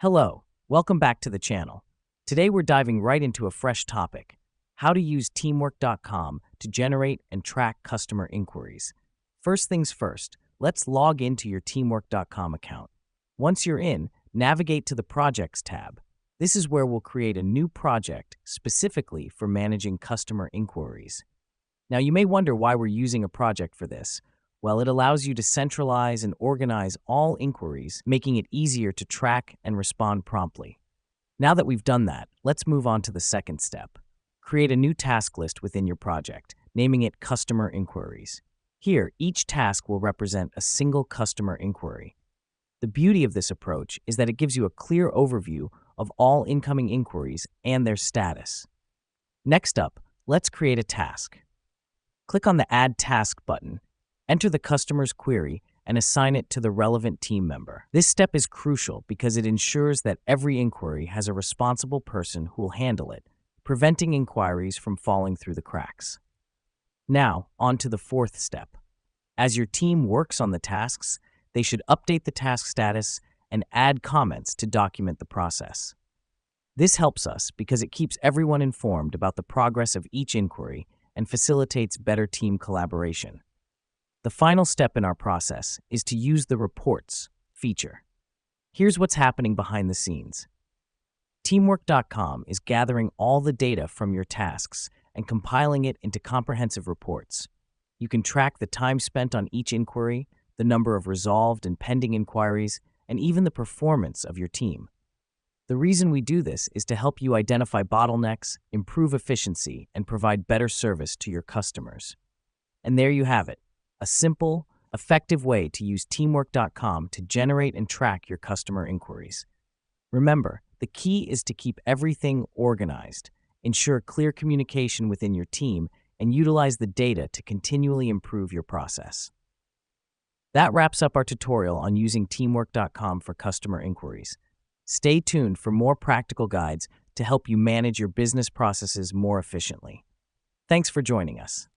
Hello, welcome back to the channel. Today we're diving right into a fresh topic, how to use teamwork.com to generate and track customer inquiries. First things first, let's log into your teamwork.com account. Once you're in, navigate to the Projects tab. This is where we'll create a new project specifically for managing customer inquiries. Now you may wonder why we're using a project for this. Well, it allows you to centralize and organize all inquiries, making it easier to track and respond promptly. Now that we've done that, let's move on to the second step. Create a new task list within your project, naming it Customer Inquiries. Here, each task will represent a single customer inquiry. The beauty of this approach is that it gives you a clear overview of all incoming inquiries and their status. Next up, let's create a task. Click on the Add Task button. Enter the customer's query and assign it to the relevant team member. This step is crucial because it ensures that every inquiry has a responsible person who will handle it, preventing inquiries from falling through the cracks. Now, on to the fourth step. As your team works on the tasks, they should update the task status and add comments to document the process. This helps us because it keeps everyone informed about the progress of each inquiry and facilitates better team collaboration. The final step in our process is to use the Reports feature. Here's what's happening behind the scenes. Teamwork.com is gathering all the data from your tasks and compiling it into comprehensive reports. You can track the time spent on each inquiry, the number of resolved and pending inquiries, and even the performance of your team. The reason we do this is to help you identify bottlenecks, improve efficiency, and provide better service to your customers. And there you have it. A simple, effective way to use teamwork.com to generate and track your customer inquiries. Remember, the key is to keep everything organized, ensure clear communication within your team, and utilize the data to continually improve your process. That wraps up our tutorial on using teamwork.com for customer inquiries. Stay tuned for more practical guides to help you manage your business processes more efficiently. Thanks for joining us.